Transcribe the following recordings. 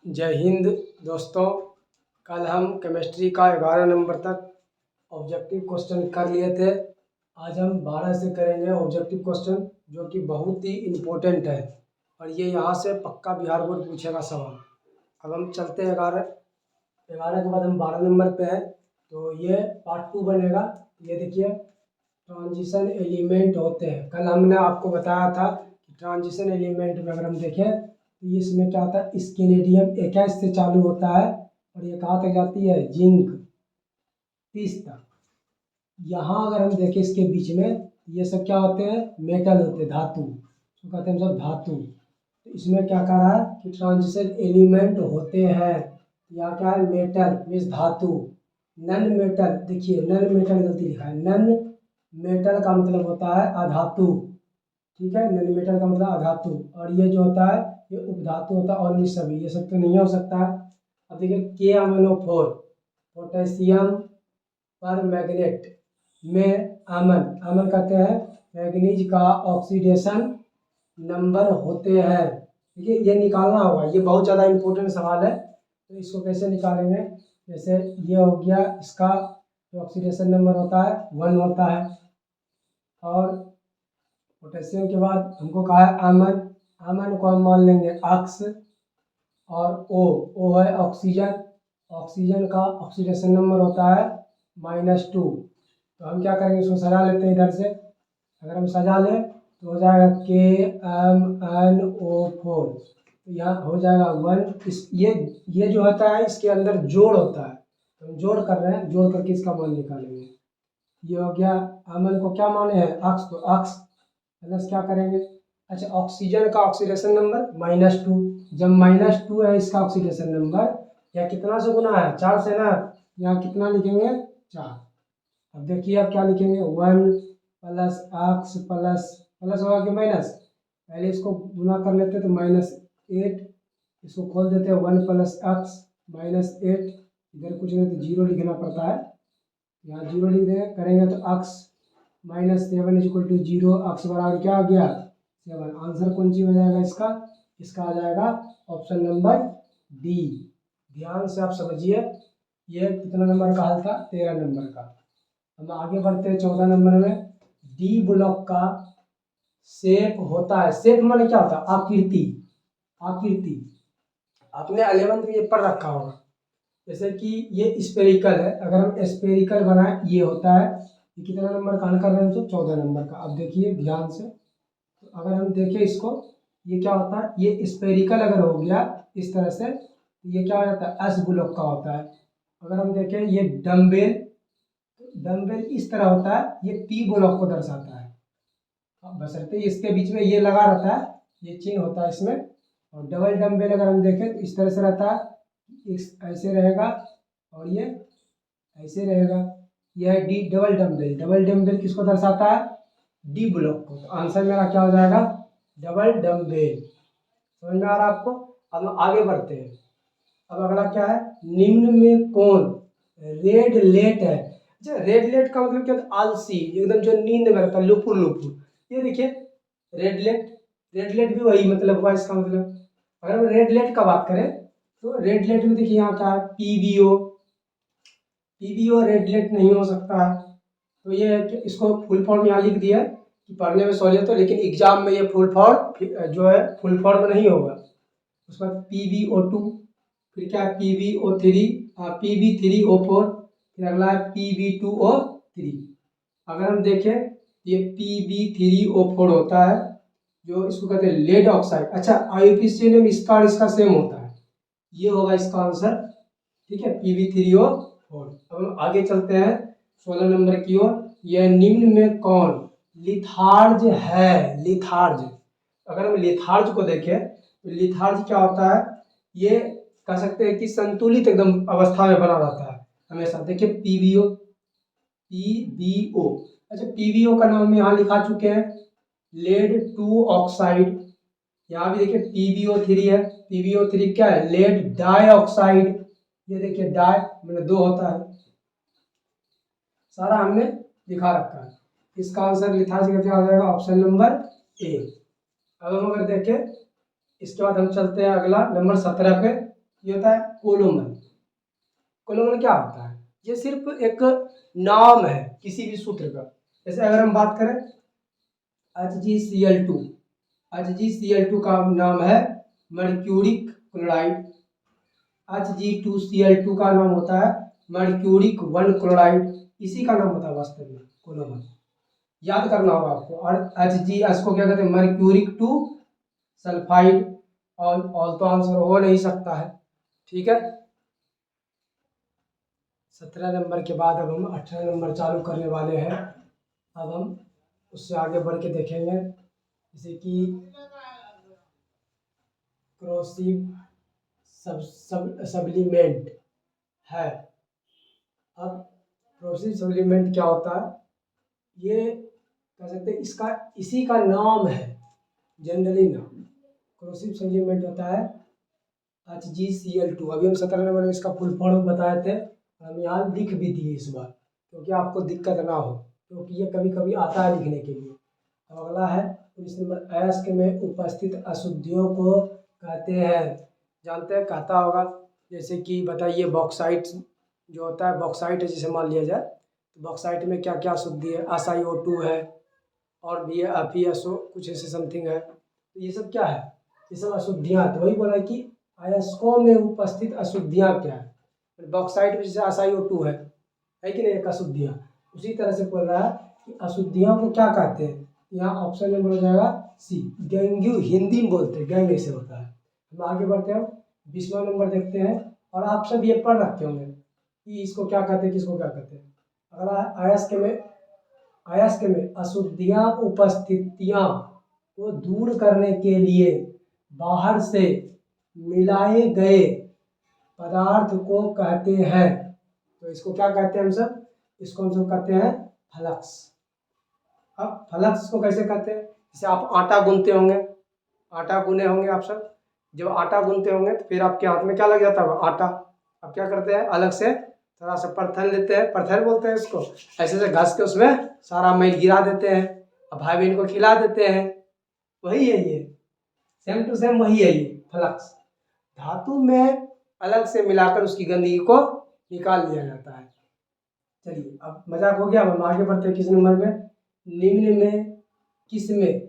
जय हिंद दोस्तों। कल हम केमिस्ट्री का 11 नंबर तक ऑब्जेक्टिव क्वेश्चन कर लिए थे। आज हम 12 से करेंगे ऑब्जेक्टिव क्वेश्चन, जो कि बहुत ही इम्पोर्टेंट है और ये यहाँ से पक्का बिहार बोर्ड पूछेगा सवाल। अब हम चलते हैं 11 के बाद हम 12 नंबर पे है, तो ये पार्ट 2 बनेगा। ये देखिए, ट्रांजिशन एलिमेंट होते हैं। कल हमने आपको बताया था कि ट्रांजिशन एलिमेंट में अगर हम देखें तो ये इसमें क्या होता है, स्केनेडियम 21 से चालू होता है और ये कहाँ तक जाती है, जिंक 30 तक। यहाँ अगर हम देखें इसके बीच में, ये सब क्या होते हैं, मेटल होते हैं, धातु, तो कहते हैं हम सब धातु। तो इसमें क्या कह रहा है कि ट्रांजिशन एलिमेंट होते हैं। यहाँ क्या है, मेटल मीन्स धातु। नन मेटल, देखिए नन मेटल गलती लिखा है, नन मेटल का मतलब होता है अधातु। ठीक है, नन मेटल का मतलब अधातु। और ये जो होता है ये उपधातु होता है, और भी सभी, ये सब तो नहीं हो सकता है। अब देखिए KMnO4 पोटेशियम पर मैग्नेट में अमन कहते हैं मैग्नीज का ऑक्सीडेशन नंबर होते हैं। ठीक है, ये निकालना होगा, ये बहुत ज़्यादा इम्पोर्टेंट सवाल है। तो इसको कैसे निकालेंगे, जैसे ये हो गया, इसका जो ऑक्सीडेशन नंबर होता है 1 होता है। और पोटेशियम के बाद हमको कहा है अमन को हम मान लेंगे अक्स। और ओ है ऑक्सीजन का ऑक्सीडेशन नंबर होता है -2। तो हम क्या करेंगे, इसको सजा लेते हैं इधर से। अगर हम सजा लें तो हो जाएगा KMnO4, तो यहाँ हो जाएगा 1। ये जो होता है इसके अंदर जोड़ होता है, तो हम जोड़ कर रहे हैं, जोड़ करके इसका मान निकालेंगे। ये हो गया, अमन को क्या माने हैं, अक्स, तो अक्स प्लस क्या करेंगे, अच्छा ऑक्सीजन का ऑक्सीडेशन नंबर -2। जब -2 है इसका ऑक्सीडेशन नंबर, या कितना से गुना है, 4 से ना, यहाँ कितना लिखेंगे, 4। अब देखिए अब क्या लिखेंगे, 1 प्लस अक्स प्लस होगा कि माइनस, पहले इसको गुना कर लेते हैं तो -8, इसको खोल देते हैं, 1 प्लस अक्स -8, इधर कुछ नहीं तो 0 लिखना पड़ता है, यहाँ 0 लिख देंगे, करेंगे तो अक्स -7 = 0, अक्स बराबर क्या आ गया, 7। आंसर कौन सी हो जाएगा इसका आ जाएगा ऑप्शन नंबर डी। ध्यान से आप समझिए, ये कितना नंबर का हल था, 13 नंबर का। हम आगे बढ़ते हैं 14 नंबर में। डी ब्लॉक का शेप होता है, शेप माने क्या होता है, आकृति। आपने 11th में ये पढ़ रखा होगा, जैसे कि ये स्पेरिकल है, अगर हम स्पेरिकल बनाए ये होता है। ये कितना नंबर का हल कर रहे हैं हम सब, 14 नंबर का। अब देखिए ध्यान से, तो अगर हम देखें इसको, ये क्या होता है, ये स्पेरिकल अगर हो गया इस तरह से, तो ये क्या हो जाता है, एस ब्लॉक का होता है। अगर हम देखें ये डम्बेल इस तरह होता है, ये पी ब्लॉक को दर्शाता है। बशर्ते इसके बीच में ये लगा रहता है, ये चिन्ह होता है इसमें। और डबल डम्बेल अगर हम देखें तो इस तरह से रहता है, इस ऐसे रहेगा और ये ऐसे रहेगा। यह है डी डबल डम्बेल किसको दर्शाता है, डी ब्लॉक को। तो आंसर मेरा क्या हो जाएगा, डबल डम्बेल। समझ में आ रहा है आपको। अब हम आगे बढ़ते हैं। अब अगला क्या है, निम्न में कौन रेड लेट है। अच्छा, रेड लेट का मतलब क्या होता है, आलसी, एकदम जो नींद में रहता है, लुपुर। ये देखिए रेड लेट भी वही मतलब हुआ इसका मतलब। अगर हम रेड लेट का बात करें तो रेड लेट में देखिए यहाँ क्या है, पीबीओ रेड लेट नहीं हो सकता है। तो ये है कि इसको फुल फॉर्म यहाँ लिख दिया कि पढ़ने में सहूलियत हो, लेकिन एग्जाम में ये फुल फॉर्म जो है फुल फॉर्म नहीं होगा। उसके बाद PbO2, फिर क्या है PbO3, Pb3O4, फिर अगला है Pb2O3। अगर हम देखें ये Pb3O4 होता है, जो इसको कहते हैं लेड ऑक्साइड। अच्छा, IUPAC में इसका और इसका सेम होता है, ये होगा इसका आंसर। ठीक है, Pb3O4। अब हम आगे चलते हैं 16 नंबर की ओर। यह निम्न में कौन लिथार्ज है, लिथार्ज। अगर हम लिथार्ज को देखें तो लिथार्ज क्या होता है, ये कह सकते हैं कि संतुलित एकदम अवस्था में बना रहता है हमेशा। देखिए पीबीओ। अच्छा, पीबीओ का नाम यहाँ लिखा चुके हैं, लेड 2 ऑक्साइड। यहाँ भी देखिए PbO3 है, PbO3 क्या है, लेड डाई ऑक्साइड। ये देखिए डाई मतलब 2 होता है, सारा हमने दिखा रखा है। इसका आंसर लिथार्ज का क्या हो जाएगा, ऑप्शन नंबर ए। अब हम अगर देखें, इसके बाद हम चलते हैं अगला नंबर 17 पे। ये होता है कोलोमन। कोलोमन क्या होता है? ये सिर्फ एक नाम है किसी भी सूत्र का। जैसे अगर हम बात करें HgCl2, HgCl2 का नाम है मर्क्यूरिक क्लोराइड। Hg2Cl2 का नाम होता है मर्क्यूरिक 1 क्लोराइड। इसी का नाम होता है वास्तव में कोलोमन। याद करना होगा आपको। और Hg इसको क्या कहते हैं? Mercuric 2 sulphide. और तो आंसर हो नहीं सकता है। ठीक है, 17 नंबर के बाद अब हम 18 नंबर चालू करने वाले हैं। अब हम उससे आगे बढ़ के देखेंगे, जैसे कि क्रोसिव सब्लीमेंट है। अब क्रोसिव सब्लीमेंट क्या होता है? ये कह सकते हैं इसका इसी का नाम है, जनरली नाम। क्रोसिव सब्लीमेंट होता है HgCl2। अभी हम 17 नंबर में इसका फुल फॉर्म बताए थे, हम यहाँ लिख भी दिए इस बार, क्योंकि आपको दिक्कत ना हो, क्योंकि ये कभी कभी आता है लिखने के लिए। अब अगला है 19 नंबर, अयस्क में उपस्थित अशुद्धियों को कहते हैं। जानते हैं, कहता होगा। जैसे कि बताइए, बॉक्साइट जो होता है, बॉक्साइट है जैसे मान लिया जाए, तो बॉक्साइट में क्या क्या अशुद्धि है? SiO2 है, और भी है FeSO कुछ ऐसे समथिंग है। तो ये सब क्या है? ये सब अशुद्धियाँ। तो वही बोला कि अयस्कों में उपस्थित अशुद्धियाँ क्या है? बॉक्साइट में जैसे SiO2 है कि नहीं, एक अशुद्धियाँ। उसी तरह से बोल रहा है कि अशुद्धियों को क्या कहते हैं। यहाँ ऑप्शन नंबर हो जाएगा सी, गैंग्यू। हिंदी में बोलते हैं, गैंग ऐसे होता है। हम आगे बढ़ते हैं, 20वां नंबर देखते हैं। और आप सब ये पढ़ रखे होंगे कि इसको क्या कहते हैं, किसको क्या कहते हैं। अगला अयस्क में अशुद्धियाँ उपस्थितियाँ को दूर करने के लिए बाहर से मिलाए गए पदार्थ को कहते हैं। तो इसको क्या कहते हैं हम सब? इसको हम सब कहते हैं फ्लक्स। अब फ्लक्स को कैसे कहते हैं? जैसे आप आटा गूंथते होंगे, आटा गूने होंगे आप सब। जब आटा गूंथते होंगे तो फिर आपके हाथ में क्या लग जाता होगा? आटा। अब क्या करते हैं? अलग से थोड़ा सा परथन लेते हैं, परथन बोलते हैं इसको, ऐसे से घस के उसमें सारा मैल गिरा देते हैं, अब भाई बहन को खिला देते हैं। वही है ये, सेम टू सेम वही है ये फ्लक्स। धातु में अलग से मिलाकर उसकी गंदगी को निकाल लिया जाता है। चलिए, अब मजाक हो गया, अब हम आगे बढ़ते हैं। किस नंबर में? निम्न में किस में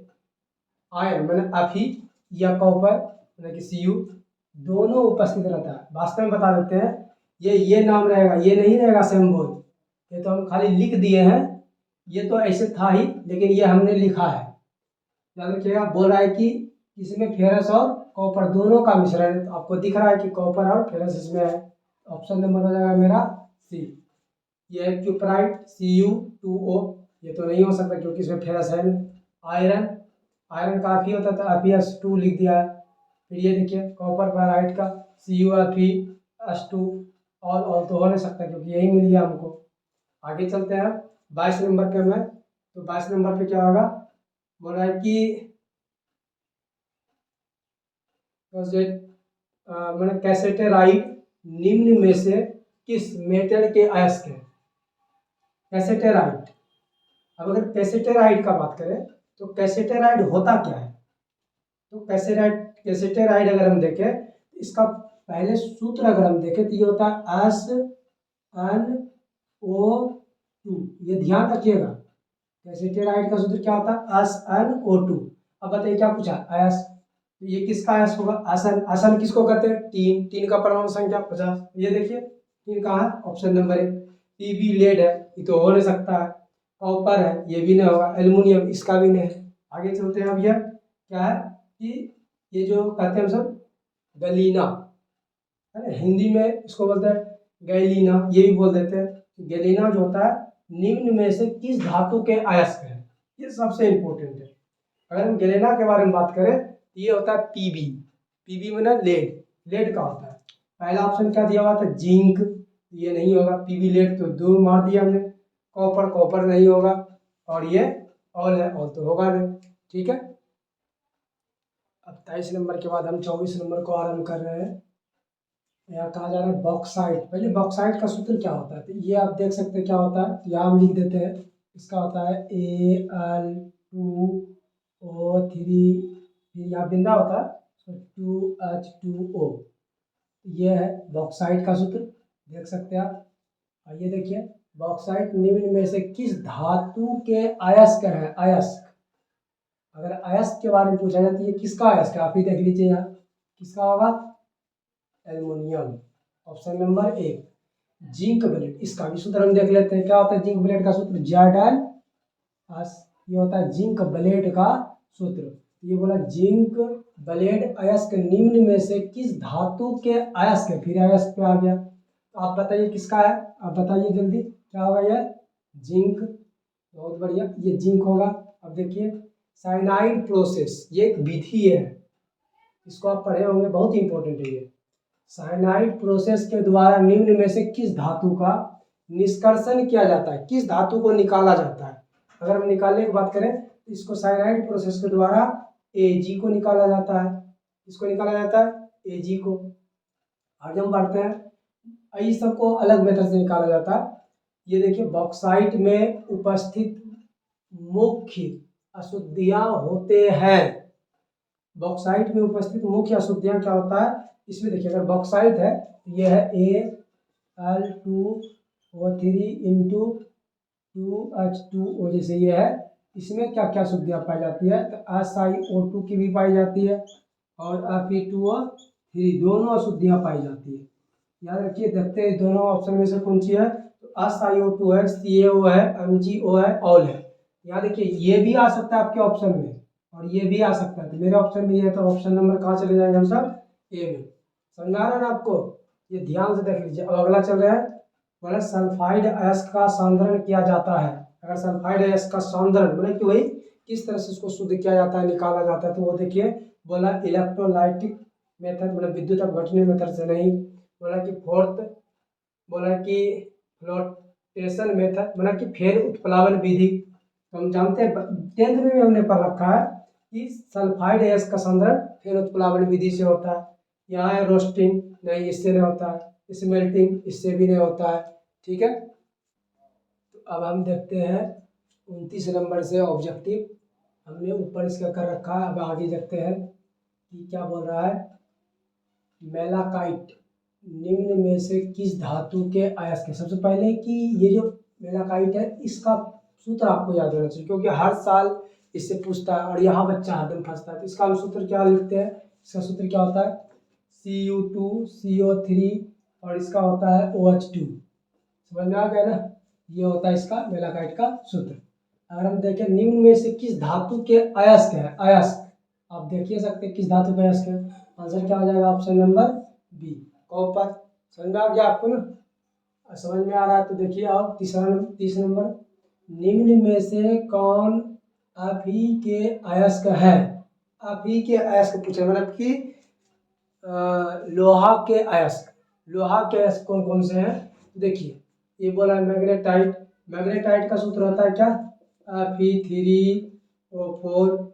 आयरन मैंने अफी या कॉपर मैंने कि Cu दोनों उपस्थित रहता है? वास्तव में बता देते हैं, ये नाम रहेगा, ये नहीं रहेगा सिंबल। ये तो हम खाली लिख दिए हैं, ये तो ऐसे था ही, लेकिन ये हमने लिखा है। याद रखिएगा, बोल रहा है कि इसमें फेरस और कॉपर दोनों का मिश्रण है। तो आपको दिख रहा है कि कॉपर और फेरस इसमें है। ऑप्शन नंबर हो जाएगा मेरा सी। ये है क्यूपराइट Cu2O। ये तो नहीं हो सकता क्योंकि इसमें फेरस है। आयरन, आयरन का Fe होता था, Fe2 लिख दिया है। फिर ये देखिए कॉपर फेराइट का CuFeS2। और तो हो नहीं सकता क्योंकि यही मिल गया हमको। आगे चलते हैं 22 नंबर पे में। तो 22 नंबर पे क्या होगा? बोल रहा है कि मैंने कैसेटेराइड निम्न में से किस मेटल के अयस्क है? कैसेटेराइड। अब अगर कैसेटेराइड का बात करें तो कैसेटेराइड होता क्या है? तो कैसेटेराइड अगर हम देखें तो इसका पहले सूत्र अगर हम देखें तो ये होता है SnO2। ये ध्यान रखिएगा, कैसेटेराइड का सूत्र क्या होता है? SnO2। अब बताइए क्या पूछा? अयस्क। तो ये किसका अयस्क होगा? आसन। आसन किसको कहते हैं? टीन। टीन का परमाणु संख्या 50। ये देखिए टीन कहाँ है? Option number 1। Pb लेड है, ये तो हो नहीं सकता है। कॉपर है, ये भी नहीं होगा। एल्युमिनियम, इसका भी नहीं है। आगे चलते हैं। अब यह क्या है कि ये जो कहते हैं हम सब गलीना है ना, हिंदी में इसको बोलते हैं गैलीना, ये भी बोल देते हैं। गैलीना जो होता है निम्न में से किस धातु के अयस्क है? ये सबसे इंपॉर्टेंट है। अगर हम गैलीना के बारे में बात करें तो ये होता है Pb। Pb में ना लेड, लेड का होता है। पहला ऑप्शन क्या दिया हुआ था? जिंक, ये नहीं होगा। Pb लेड तो दूर मार दिया हमने। कॉपर, कॉपर नहीं होगा। और ये ऑल है, ऑल तो होगा नहीं। ठीक है, अब 23 नंबर के बाद हम 24 नंबर को आरंभ कर रहे हैं। यहाँ कहा जा रहा है बॉक्साइट। पहले बॉक्साइट का सूत्र क्या होता है? तो ये आप देख सकते हैं क्या होता है, तो यहाँ हम लिख देते हैं। इसका होता है Al2O3, फिर यहाँ बिंदा होता है तो 2H2O। ये है बॉक्साइट का सूत्र, देख सकते हैं आप। और ये देखिए बॉक्साइट निम्न में से किस धातु के अयस्क है। अयस्क, अगर अयस्क के बारे में पूछा जाता है ये किसका अयस्क है, आप ही देख लीजिए यहाँ किसका होगा, aluminium, option number A. Zinc blende, इसका भी सूत्र हम देख लेते हैं, क्या होता है जिंक ब्लेड का सूत्र, Zn, ये होता है जिंक ब्लेड का सूत्र। ये बोला जिंक ब्लेड अयस्क निम्न में से किस धातु के अयस्क है, फिर अयस्क पे आ गया। तो आप बताइए किसका है, आप बताइए जल्दी क्या होगा, ये जिंक, बहुत बढ़िया, ये जिंक होगा। अब देखिए साइनाइड प्रोसेस, ये एक विधि है, इसको आप पढ़े होंगे, बहुत इंपॉर्टेंट है ये। साइनाइड प्रोसेस के द्वारा निम्न में से किस धातु का निष्कर्षण किया जाता है, किस धातु को निकाला जाता है। अगर हम निकालने की बात करें तो इसको साइनाइड प्रोसेस के द्वारा Ag को निकाला जाता है, इसको निकाला जाता है Ag को। आगे हम बढ़ते हैं, इस सबको अलग मेथड से निकाला जाता है। ये देखिए बॉक्साइट में उपस्थित मुख्य अशुद्धियां होते हैं, बॉक्साइट में उपस्थित मुख्य अशुद्धियां क्या होता है, इसमें देखिए अगर बॉक्साइट है तो ये है Al2O3 इंटू 2H2O, जैसे ये है, इसमें क्या क्या अशुद्धियां पाई जाती है, तो SiO2 की भी पाई जाती है और Fe2O3 दोनों अशुद्धियां पाई जाती है। याद रखिए, देखते हैं दोनों ऑप्शन में से कौन सी है, तो SiO2 है, CaO है, MgO है, ऑल है। यहाँ देखिए ये भी आ सकता है आपके ऑप्शन में और ये भी आ सकता है, तो मेरे ऑप्शन में ये है, तो ऑप्शन नंबर कहाँ चले जाएंगे हम सब, ए में। समझ आ रहा है ना आपको, ये ध्यान से देख लीजिए। अब अगला चल रहा है, बोला सल्फाइड अयस्क का सांद्रण किया जाता है। अगर सल्फाइड अयस्क का सांद्रण मतलब कि वही किस तरह से उसको शुद्ध किया जाता है, निकाला जाता है, तो वो देखिए बोला इलेक्ट्रोलाइटिक मेथड, मतलब विद्युत अपघटनीय मेथड से नहीं, बोला कि फोर्थ, बोला कि फ्लोटेशन मेथड, मतलब कि फेर उत्प्लावन विधि। तो हम जानते हैं 10th में भी हमने पढ़ रखा है कि सल्फाइड अयस्क का सांद्रण फेर उत्प्लावन विधि से होता है। यहाँ है रोस्टिंग, नहीं इससे नहीं होता है, स्मेल्टिंग इससे भी नहीं होता है, ठीक है। तो अब हम देखते हैं 29 नंबर से ऑब्जेक्टिव, हमने ऊपर इसका कर रखा है। अब आगे देखते हैं कि क्या बोल रहा है, मेलाकाइट निम्न में से किस धातु के अयस्क है। सबसे पहले कि ये जो मेलाकाइट है इसका सूत्र आपको याद होना चाहिए, क्योंकि हर साल इससे पूछता है और यहाँ बच्चा हरदम फंसता है। तो इसका हम सूत्र क्या लिखते हैं, इसका सूत्र क्या होता है, Cu2CO3 और इसका होता है OH2। समझ में आ गया ना, ये होता है इसका मेलाकाइट का सूत्र। अगर हम देखें निम्न में से किस धातु के अयस्क है, अयस्क आप देखिए सकते किस धातु के अयस्क है, आंसर क्या हो जाएगा, ऑप्शन नंबर बी, कॉपर। समझ में आ गया आपको ना, समझ में आ रहा है तो देखिए आप 30 नंबर, निम्न में से कौन अभी के अयस्क है। अभी के अयस्क पूछे, मतलब कि लोहा के अयस्क, लोहा के अयस्क कौन कौन से हैं, देखिए ये बोला है मैग्नेटाइट, मैग्नेटाइट का सूत्र होता है क्या, Fe3O4,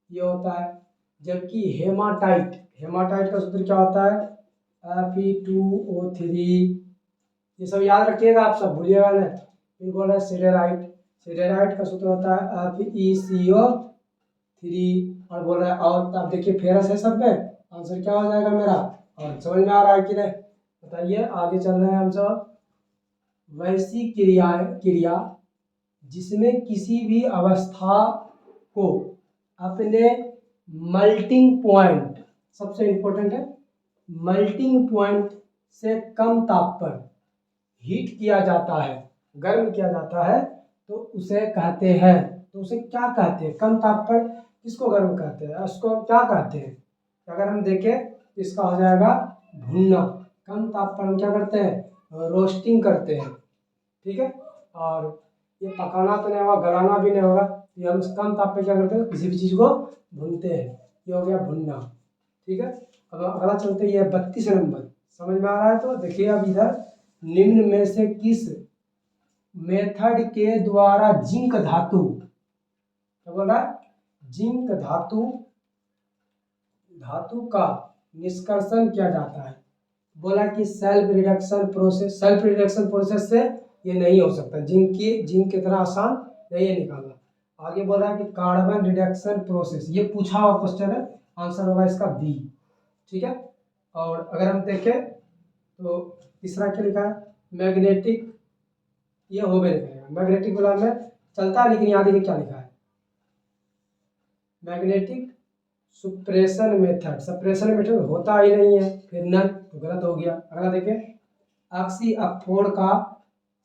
ये होता है। जबकि हेमाटाइट, हेमाटाइट का सूत्र क्या होता है, Fe2O3, ये सब याद रखिएगा, आप सब भूलिएगा नहीं। फिर बोल रहा है सिडेराइट, सिडेराइट का सूत्र होता है FeCO3, और बोल रहा है, और आप देखिए फेरस है सब में, आंसर क्या हो जाएगा मेरा, और समझ में आ रहा है कि नहीं बताइए। आगे चल रहे हैं हम सब, वैसी क्रिया जिसमें किसी भी अवस्था को अपने मेल्टिंग पॉइंट, सबसे इंपॉर्टेंट है, मेल्टिंग पॉइंट से कम ताप पर हीट किया जाता है, गर्म किया जाता है, तो उसे कहते हैं, तो उसे क्या कहते हैं, कम ताप पर किसको गर्म कहते हैं, उसको क्या कहते हैं। अगर हम देखें तो इसका हो जाएगा भुनना, कम ताप पर हम क्या करते हैं, रोस्टिंग करते हैं, ठीक है। और ये पकाना तो नहीं होगा, गलाना भी नहीं होगा, ये हम कम ताप पे क्या करते हैं, किसी भी चीज़ को भूनते हैं, ये हो गया भुनना, ठीक है। अब अगला चलते हैं, ये 32 नंबर, समझ में आ रहा है तो देखिए अब इधर, निम्न में से किस मेथड के द्वारा जिंक धातु, क्या बोल रहा है, जिंक धातु का निष्कर्षण किया जाता है। बोला कि self reduction process, self reduction process से ये नहीं हो सकता, जिंक इतना आसान नहीं है निकालना। आगे बोल रहा है कि कार्बन रिडक्शन प्रोसेस, ये पूछा हुआ क्वेश्चन है, आंसर होगा इसका बी, ठीक है। और अगर हम देखें तो तीसरा क्या लिखा है, मैग्नेटिक, ये हो भी लिखेगा, मैग्नेटिक वाला में चलता है, लेकिन यहाँ देखिए क्या लिखा है, मैग्नेटिक सुप्रेशन मेथड, सप्रेशन मेथड होता ही नहीं है, फिर नन, तो गलत हो गया। अगला देखें, अक्सी अपफोड़ का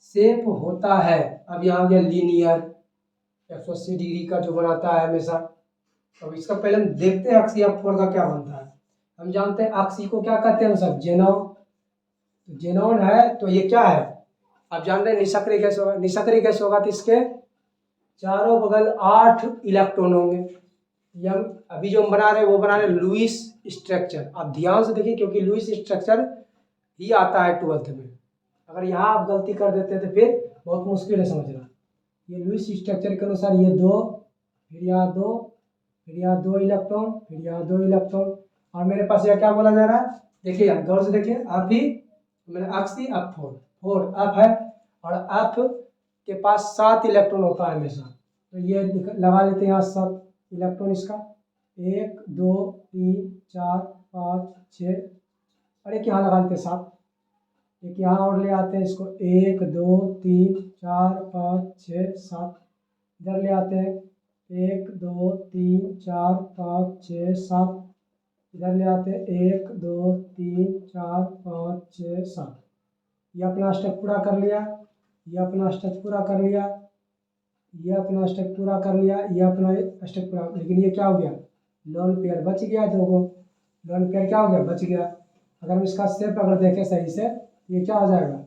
शेप होता है, अब यहाँ हो गया लीनियर, 180 डिग्री का जो बनाता है हमेशा। अब इसका पहले हम देखते हैं अक्सी अपफोड़ का क्या बनता है। हम जानते हैं अक्सी को क्या कहते हैं सब, जेनॉन, तो जेनॉन है तो ये क्या है, आप जानते हैं निष्क्रिय गैस होगा, निष्क्रिय गैस होगा तो इसके चारों बगल 8 इलेक्ट्रॉन होंगे। ये हम अभी जो हम बना रहे हैं वो बना रहे हैं लुईस स्ट्रक्चर। आप ध्यान से देखिए क्योंकि लुईस स्ट्रक्चर ही आता है 12th में, अगर यहाँ आप गलती कर देते तो फिर बहुत मुश्किल है समझना। ये लुईस स्ट्रक्चर के अनुसार ये 2, फिर यहाँ 2, फिर यहाँ 2 इलेक्ट्रॉन, फिर यहाँ 2 इलेक्ट्रॉन, और मेरे पास यह क्या बोला जा रहा है, देखिए यार गौर से देखिए, आप ही मैंने अक्सी अप फोर अप है, और अप के पास 7 इलेक्ट्रॉन होता है हमेशा, तो ये लगा लेते हैं यहाँ 7 इलेक्ट्रॉन इसका, 1 2 3 4 5 6, और एक यहाँ लगा लेते हैं 7, एक यहाँ और ले आते हैं इसको, 1 2 3 4 5 6 7, इधर ले आते हैं 1 2 3 4 5 6 7, इधर ले आते हैं 1 2 3 4 5 6 7। ये अपना स्टेप पूरा कर लिया, ये अपना स्टेप पूरा कर लिया, ये अपना स्टेप पूरा कर लिया, ये अपना स्टेप पूरा, लेकिन ये क्या हो गया, लोन पेयर बच गया, दोगो लोन पेयर क्या हो गया, बच गया। अगर हम इसका स्टेप अगर देखें सही से, ये क्या हो जाएगा,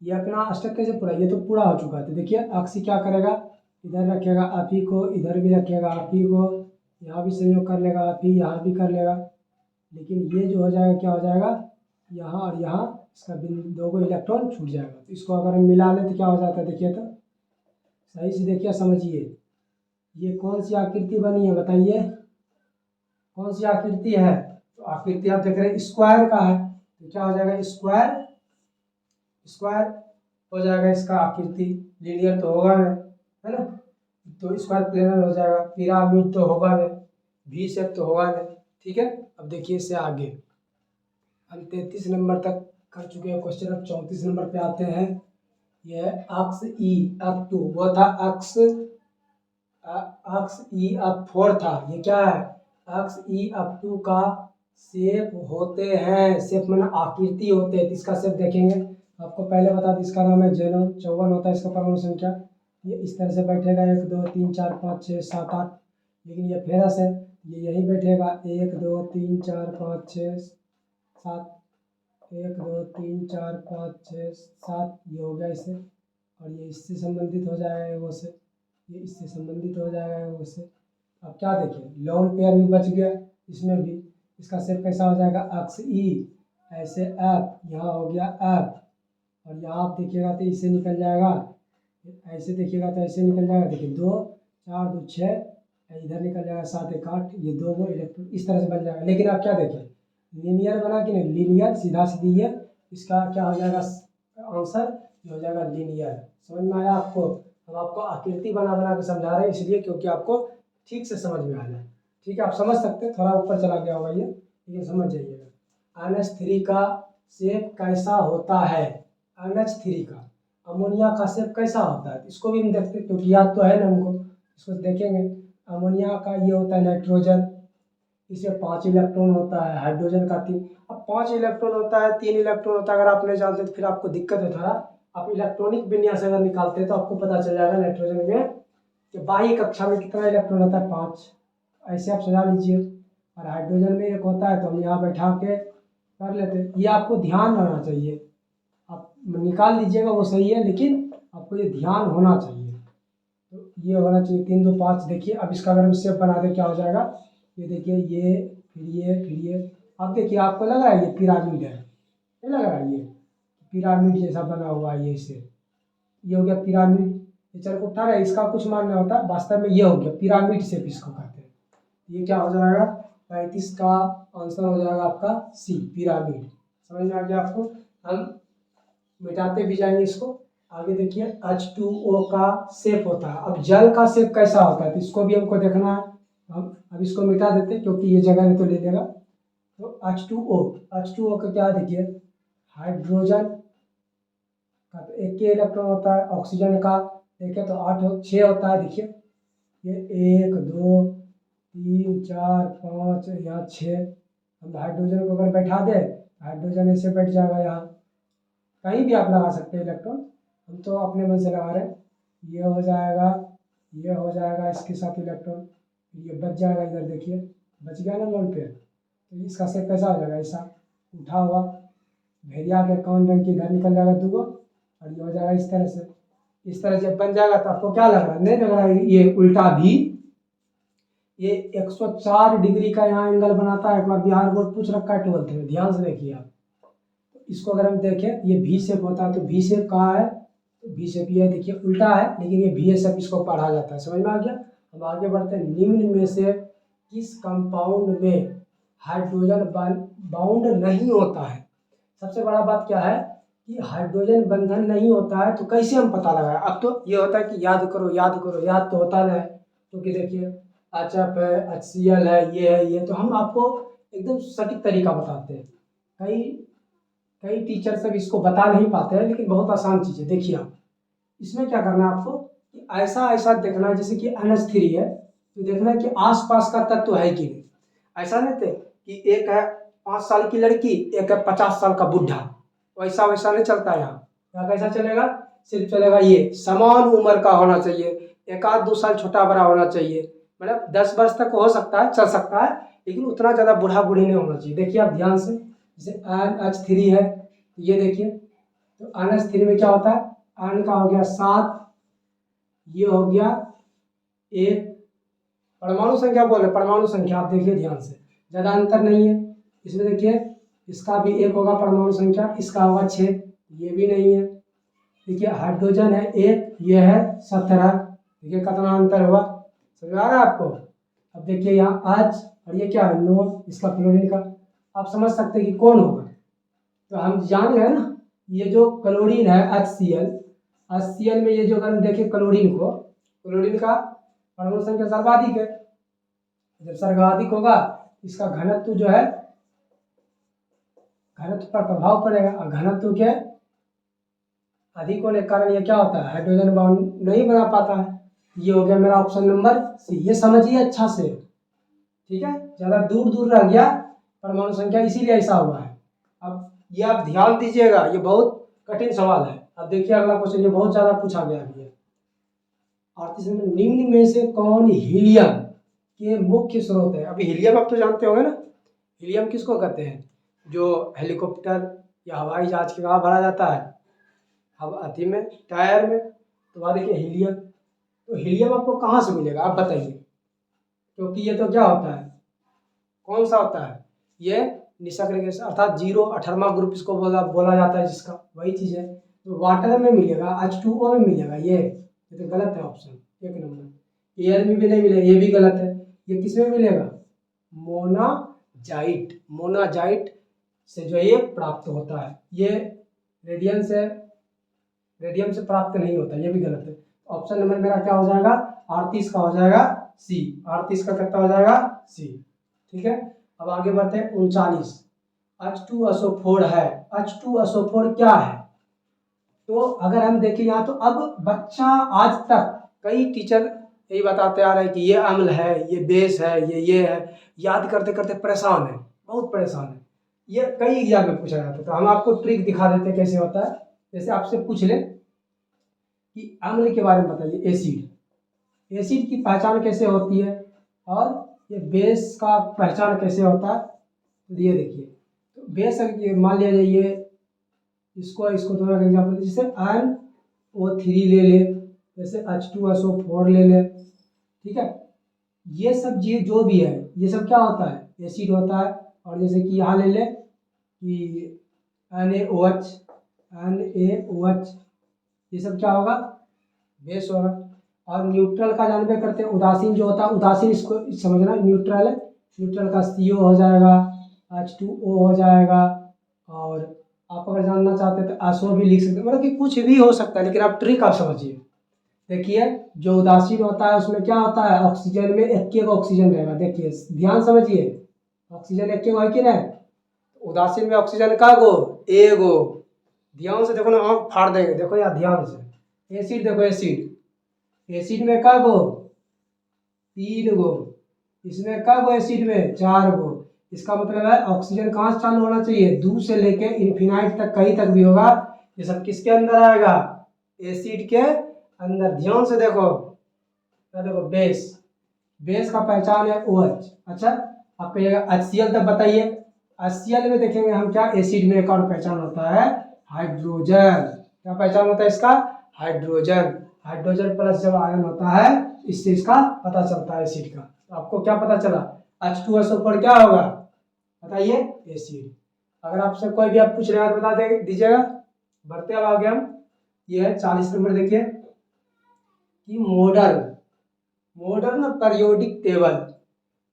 ये अपना स्टेप कैसे पूरा, ये तो पूरा हो चुका है। तो देखिए अक्सी क्या करेगा, इधर रखेगा आप ही को, इधर भी रखेगा आप ही को, यहाँ भी संयोग कर लेगा आप ही, यहाँ भी कर लेगा, लेकिन ये जो हो जाएगा क्या हो जाएगा, यहाँ और यहाँ इसका दो को इलेक्ट्रॉन छूट जाएगा। तो इसको अगर हम मिला लें तो क्या हो जाता है, देखिए तो सही से देखिए समझिए, ये कौन सी आकृति बनी है बताइए, कौन सी आकृति है, तो आकृति आप देख रहे हैं स्क्वायर का है, तो क्या हो जाएगा, स्क्वायर स्क्वायर हो जाएगा इसका आकृति, लीनियर तो होगा नहीं, है ना, तो स्क्वायर प्लेनर हो जाएगा, पिरामिड तो होगा नहीं, वी शेप तो होगा नहीं। ठीक है, अब देखिए इससे आगे हम 33 नंबर तक कर चुके हैं क्वेश्चन, अब 34 नंबर पे आते हैं। यह अक्स ई अप टू, वो था अक्स ई अप 4 था, ये क्या है, अक्स ई अप टू का शेप होते हैं, शेप मैंने आकृति होते हैं, इसका शेप देखेंगे, आपको पहले बता दी इसका नाम है जेनोन, 54 होता है इसका परमाणु संख्या, ये इस तरह से बैठेगा 1 2 3 4 5 6 7 8, लेकिन ये फेरस है, ये यही बैठेगा 1 2 3 4 5 6 7, 1 2 3 4 5 6 7, ये हो गया इससे, और ये इससे संबंधित हो जाएगा वो से, ये इससे संबंधित हो जाएगा वो से। अब क्या देखिए, लोन पेयर भी बच गया, इसमें भी इसका शेप कैसा हो जाएगा, अक्स ई ऐसे एप, यहाँ हो गया एप, और यहाँ आप देखिएगा तो इससे निकल जाएगा, ऐसे देखिएगा तो ऐसे निकल जाएगा, देखिए 2 4 2 6, इधर निकल जाएगा 7 1 8, ये 2 को इलेक्ट्रॉन इस तरह से बन जाएगा। लेकिन आप क्या देखें, लीनियर बना कि नहीं, लीनियर सीधा सीधी है, इसका क्या हो जाएगा आंसर, ये हो जाएगा लीनियर। समझ में आया आपको, हम आपको आकृति बना बना के समझा रहे हैं इसलिए क्योंकि आपको ठीक से समझ में आ जाए। ठीक है, आप समझ सकते हैं, थोड़ा ऊपर चला गया होगा ये, लेकिन समझ जाइएगा। NH3 का शेप कैसा होता है, NH3 का अमोनिया का शेप कैसा होता है, इसको भी हम देखते हैं क्योंकि याद तो है ना हमको, इसको देखेंगे। अमोनिया का ये होता है नाइट्रोजन, इसमें 5 इलेक्ट्रॉन होता है, हाइड्रोजन का 3, अब 5 इलेक्ट्रॉन होता है, 3 इलेक्ट्रॉन होता है, अगर आप नहीं जानते तो फिर आपको दिक्कत है थोड़ा, आप इलेक्ट्रॉनिक विन्यास अगर निकालते हैं तो आपको पता चल जाएगा नाइट्रोजन में कि बाह्य कक्षा में कितना इलेक्ट्रॉन होता है, 5, ऐसे आप सजा लीजिए, और हाइड्रोजन में 1 होता है, तो हम यहाँ बैठा के कर लेते हैं, ये आपको ध्यान रहना चाहिए, आप निकाल लीजिएगा वो सही है, लेकिन आपको ये ध्यान होना चाहिए, तो ये होना चाहिए 3 2 5। देखिए अब इसका अगर हम शेप बना दें क्या हो जाएगा, ये देखिए, ये फिर ये, अब देखिए आपको लग रहा है ये पिरामिड है, नहीं लग रहा है, ये पिरामिड जैसा बना हुआ है, ये इससे ये हो गया पिरामिड, ये चरकुट्ठा है, इसका कुछ मानना होता है, वास्तव में ये हो गया पिरामिड शेप इसको कहते हैं। ये क्या हो जाएगा, 35 का आंसर हो जाएगा आपका सी, पिरामिड। समझ में आ गया आपको, हम मिटाते भी जाएंगे इसको। आगे देखिए H2O का शेप होता है, अब जल का शेप कैसा होता है तो इसको भी हमको देखना है, हम अब इसको मिटा देते हैं क्योंकि ये जगह नहीं तो ले लेगा, तो H2O का क्या देखिए, हाइड्रोजन का तो एक ही इलेक्ट्रॉन होता है, ऑक्सीजन का देखें तो 6 होता है। देखिए ये 1 2 3 4 5 यहाँ 6। हम हाइड्रोजन को अगर बैठा दे, हाइड्रोजन ऐसे बैठ जाएगा यहाँ, कहीं भी आप लगा सकते हैं इलेक्ट्रॉन, हम तो अपने मन से लगा रहे हैं। ये हो जाएगा, ये हो जाएगा इसके साथ इलेक्ट्रॉन, ये बच जाएगा इधर, देखिए बच गया ना लोन पे। तो इसका शेप कैसा हो जाएगा, ऐसा उठा हुआ भेड़िया के कौन रंग की इधर निकल जाएगा दूगो, और ये हो जाएगा इस तरह से। इस तरह जब बन जाएगा तो आपको क्या लग रहा है, नहीं लग रहा है ये उल्टा भी ये 104 डिग्री का यहाँ एंगल बनाता है। एक बार बिहार बोर्ड पूछ रखा है 12th में, ध्यान से देखिए आप। इसको अगर हम देखें, ये भी शेप होता है, तो भी शेप कहाँ है, तो भी शेप ये देखिए उल्टा है, लेकिन ये भी शेप इसको पढ़ा जाता है। समझ में आ गया। हम आगे बढ़ते हैं। निम्न में से किस कंपाउंड में हाइड्रोजन बाउंड नहीं होता है। सबसे बड़ा बात क्या है कि हाइड्रोजन बंधन नहीं होता है, तो कैसे हम पता लगाएं। अब तो ये होता है कि याद करो याद करो, याद तो होता नहीं है, क्योंकि देखिए HF है, HCl है, ये तो हम आपको एकदम सटीक तरीका बताते हैं। कई टीचर सब इसको बता नहीं पाते हैं, लेकिन बहुत आसान चीज़ है। देखिए आप इसमें क्या करना है आपको कि ऐसा ऐसा देखना है, जैसे कि NH3 है तो देखना है कि आसपास का तत्व है कि नहीं। ऐसा नहीं थे कि एक है 5 साल की लड़की, एक है 50 साल का बुढ़ा, वैसा वैसा नहीं चलता है यहाँ। यहाँ कैसा चलेगा, सिर्फ चलेगा ये समान उम्र का होना चाहिए, 1-2 साल छोटा बड़ा होना चाहिए, मतलब 10 वर्ष तक हो सकता है, चल सकता है, लेकिन उतना ज़्यादा बूढ़ा बूढ़ी नहीं होना चाहिए। देखिए आप ध्यान से, जैसे NH3 है, ये देखिए तो NH3 में क्या होता है, N का हो गया 7, ये हो गया 1, परमाणु संख्या बोल रहे, परमाणु संख्या आप देखिए ध्यान से, ज़्यादा अंतर नहीं है इसमें। देखिए इसका भी 1 होगा परमाणु संख्या, इसका होगा 6, ये भी नहीं है। देखिए हाइड्रोजन है 1, ये है 17, देखिए कितना अंतर हुआ। समझ आ रहा है आपको। अब देखिए यहाँ H और ये क्या है 9, इसका क्लोरीन का, आप समझ सकते हैं कि कौन होगा। तो हम जान गए ना, ये जो क्लोरीन है HCl में, ये जो अगर हम देखें क्लोरीन को, क्लोरीन का परमाणु संख्या सर्वाधिक है। जब सर्वाधिक होगा इसका घनत्व जो है, घनत्व पर प्रभाव पड़ेगा, और घनत्व के अधिक होने के कारण ये क्या होता है, हाइड्रोजन बाउंड नहीं बना पाता है। ये हो गया मेरा ऑप्शन नंबर सी। ये समझिए अच्छा से, ठीक है, ज़्यादा दूर दूर रह गया परमाणु संख्या, इसीलिए ऐसा हुआ है। अब ये आप ध्यान दीजिएगा, ये बहुत कठिन सवाल है। अब देखिए अगला क्वेश्चन, ये बहुत ज़्यादा पूछा गया है। 38 में निम्न में से कौन हीलियम के मुख्य स्रोत है। अभी हीलियम आप तो जानते होंगे ना, हीलियम किसको कहते हैं, जो हेलीकॉप्टर या हवाई जहाज के कहाँ भरा जाता है, अथी में, टायर में। तो वहाँ देखिए हीलियम, तो हीलियम आपको कहाँ से मिलेगा आप बताइए, क्योंकि ये तो क्या होता है, कौन सा होता है, ये निष्क्रिय गैस, अर्थात 0 18वां ग्रुप इसको बोला जाता है, जिसका वही चीज़ है। तो वाटर में मिलेगा, H2O में मिलेगा, ये तो गलत है ऑप्शन 1 नंबर। एयर में भी नहीं मिलेगा, ये भी गलत है। ये किस में मिलेगा, मोनाजाइट से जो ये प्राप्त होता है, ये रेडियम से प्राप्त नहीं होता, ये भी गलत है। ऑप्शन नंबर मेरा क्या हो जाएगा, 38 का हो जाएगा सी, 38 का कितना हो जाएगा सी, ठीक है। अब आगे बढ़ते हैं 39, H2SO4 है। H2SO4 क्या है, तो अगर हम देखें यहाँ, तो अब बच्चा आज तक कई टीचर यही बताते आ रहे हैं कि ये अम्ल है, ये बेस है, ये है, याद करते करते परेशान है, बहुत परेशान है। ये कई एग्जाम में पूछा जाता है, तो हम आपको ट्रिक दिखा देते हैं कैसे होता है। जैसे आपसे पूछ ले कि अम्ल के बारे में बताइए, एसिड की पहचान कैसे होती है, और ये बेस का पहचान कैसे होता है। तो ये देखिए, तो बेस मान लिया जाइए, इसको दोनों का एग्जाम्पल, जैसे NO3 ले ले, जैसे H2SO4 ले ले, ठीक है। ये सब चीज जो भी है, ये सब क्या होता है, एसिड होता है। और जैसे कि यहाँ ले ले कि NaOH, ये सब क्या होगा, बेस होगा। और न्यूट्रल का जानबे करते हैं, उदासीन जो होता है, उदासीन इसको समझना, न्यूट्रल है, न्यूट्रल का CO हो जाएगा, H2O हो जाएगा। और आप अगर जानना चाहते हैं तो SO भी लिख सकते हैं, मतलब कि कुछ भी हो सकता है, लेकिन आप ट्रिक आप समझिए। देखिए जो उदासीन होता है उसमें क्या होता है, ऑक्सीजन में एक ऑक्सीजन रहेगा, देखिए ध्यान समझिए, ऑक्सीजन एक है कि नहीं, उदासीन में ऑक्सीजन का गो, एगो। ध्यान से देखो ना, आँख फाड़ देंगे, देखो यार ध्यान से। एसिड देखो, एसिड, एसिड में का गो, 3 गो। इसमें का गो, एसिड में 4 गो। इसका मतलब है ऑक्सीजन कहाँ से चालू होना चाहिए, 2 से लेके इन्फिनाइट तक, कहीं तक भी होगा, ये सब किसके अंदर आएगा, एसिड के अंदर। ध्यान से देखो, देखो बेस, बेस का पहचान है OH। अच्छा, आप कहिएगा HCl, तब बताइए HCl में देखेंगे हम क्या, एसिड में एक और पहचान होता है हाइड्रोजन। क्या पहचान होता है इसका, हाइड्रोजन। हाइड्रोजन प्लस जब आयन होता है, इससे इसका पता चलता है एसिड का। तो आपको क्या पता चला, H2SO4 क्या होगा, बताइए, एसिड। अगर आपसे कोई भी आप पूछ रहे हैं तो बता दीजिएगा। बढ़ते अब आगे हम, ये है 40 नंबर, देखिए कि मॉडर्न पीरियोडिक टेबल।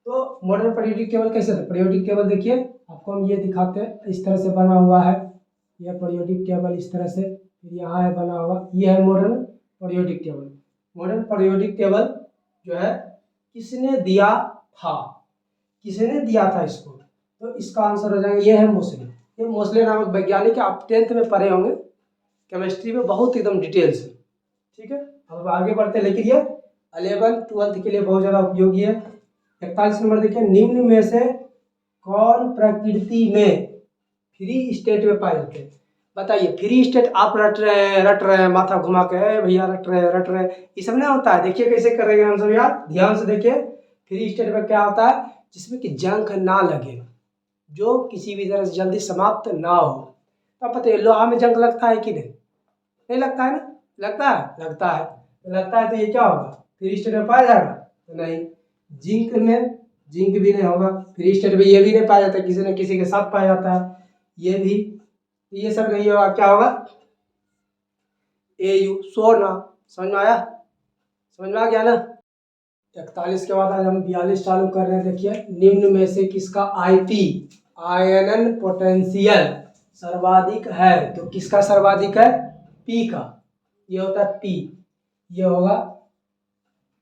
तो मॉडर्न पीरियोडिक टेबल कैसे था, पीरियोडिक टेबल देखिए आपको हम ये दिखाते हैं, इस तरह से बना हुआ है यह पीरियोडिक टेबल, इस तरह से। फिर यहाँ है बना हुआ, ये है modern periodic table. Modern periodic table जो है किसने दिया था, किसने दिया था इसको, तो इसका आंसर हो जाएगा, ये है मोसले। ये मोसले नामक वैज्ञानिक, आप 10th में पढ़े होंगे केमिस्ट्री में, बहुत एकदम डिटेल से। ठीक है, अब आगे बढ़ते हैं, लेकिन ये 11 12th के लिए बहुत ज़्यादा उपयोगी है। 41 नंबर देखिए, निम्न में से कौन प्रकृति में फ्री स्टेट में पाए जाते हैं, बताइए। फ्री स्टेट आप रट रहे हैं माथा घुमा के, भैया रट रहे हैं, ये सब नहीं होता है। देखिए कैसे करेंगे हम सब यार, ध्यान से देखिए। फ्री स्टेट में क्या होता है, जिसमें कि जंग ना लगे, जो किसी भी तरह से जल्दी समाप्त ना हो। तो पता है लोहा में जंग लगता है कि नहीं, नहीं लगता है ना, लगता है, लगता है। तो लगता है तो ये क्या होगा, फ्री स्टेट में पाया जाएगा, तो नहीं। जिंक में, जिंक भी नहीं होगा फ्री स्टेट में, ये भी नहीं पाया जाता, किसी न किसी के साथ पाया जाता है, ये भी। ये सब नहीं होगा, क्या होगा, AU, सोना। समझ में आया, समझ में आ गया ना। 41 के बाद आज हम 42 चालू कर रहे हैं। देखिए, निम्न में से किसका IP, आयनन पोटेंशियल सर्वाधिक है, तो किसका सर्वाधिक है, P का, ये होता है P, ये होगा।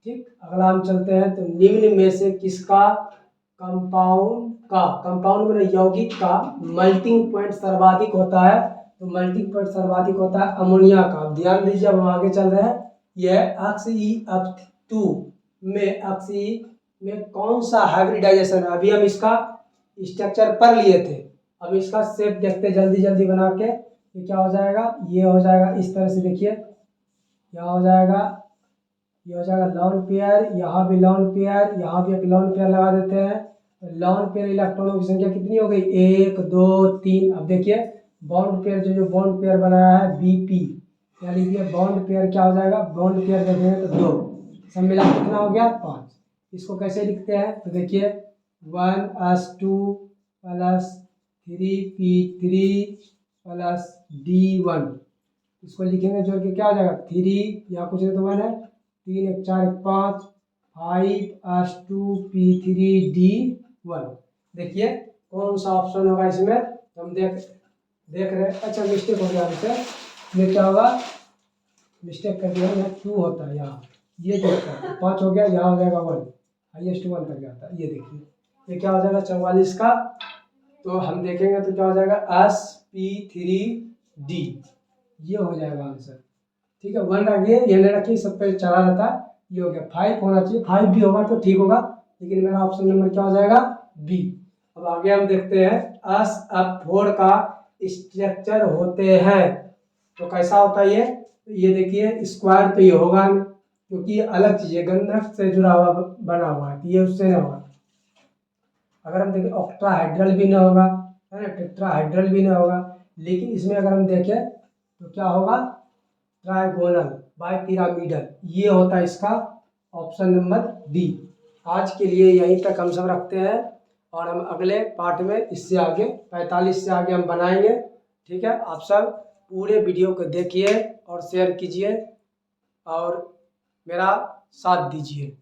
ठीक, अगला हम चलते हैं, तो निम्न में से किसका कंपाउंड में यौगिक का मेल्टिंग पॉइंट सर्वाधिक होता है, तो मेल्टिंग पॉइंट सर्वाधिक होता है अमोनिया का। अब ध्यान दीजिए, अब हम आगे चल रहे हैं। यह ऑक्सीF2 में, ऑक्सी में कौन सा हाइब्रिडाइजेशन है, अभी हम इसका स्ट्रक्चर पढ़ लिए थे, अब इसका शेप देखते जल्दी जल्दी बना के। ये क्या हो जाएगा, ये हो जाएगा इस तरह से, देखिए क्या हो जाएगा, ये हो जाएगा लोन पेयर, यहाँ भी लोन पेयर, यहाँ भी एक लोन पेयर लगा देते हैं। तो लोन पेयर इलेक्ट्रॉनों की संख्या कितनी हो गई, 1 2 3। अब देखिए बॉन्ड पेयर, जो बॉन्ड पेयर बनाया है BP, यानी कि बॉन्ड पेयर क्या हो जाएगा, बॉन्ड पेयर देखेंगे तो 2, सब मिला कितना हो गया, 5। इसको कैसे लिखते हैं, तो देखिए 1s2 + 3p3 + D1, इसको लिखेंगे जोड़ के क्या हो जाएगा, 3, या कुछ नहीं तो 1 है, 3 1 4 1 5, 5s2p3d1। देखिए कौन सा ऑप्शन होगा इसमें, तो हम देख रहे हैं। अच्छा मिस्टेक हो गया हमसे, ये क्या होगा, मिस्टेक कर दिया, यहाँ 2 होता है, यहाँ ये देखो 5 हो गया, यहाँ हो जाएगा 1, हाईएस्ट 1 तक जाता है। ये देखिए, ये क्या हो जाएगा 44 का, तो हम देखेंगे तो क्या हो जाएगा sp3d, ये हो जाएगा आंसर। ठीक है, 1 रखिए, ये नहीं रखिए, सब पे चला रहता है। ये हो गया, 5 होना चाहिए, 5 भी होगा तो ठीक होगा, लेकिन मेरा ऑप्शन नंबर क्या हो जाएगा, B। अब आगे हम देखते हैं, SF4 का स्ट्रक्चर होते हैं, तो कैसा होता है ये, तो ये देखिए स्क्वायर तो ये होगा नहीं, क्योंकि ये अलग चीज़ है, गंधक से जुड़ा हुआ बना हुआ है, तो ये उससे नहीं होगा। अगर हम देखें ऑक्टाहाइड्रल भी नहीं होगा, है ना, टेट्राहाइड्रल भी नहीं होगा, लेकिन इसमें अगर हम देखें तो क्या होगा, ट्राइगोनल, बाइपिरामिडल, ये होता है इसका ऑप्शन नंबर D। आज के लिए यहीं तक हम सब रखते हैं, और हम अगले पार्ट में इससे आगे 45 से आगे हम बनाएंगे। ठीक है, आप सब पूरे वीडियो को देखिए और शेयर कीजिए और मेरा साथ दीजिए।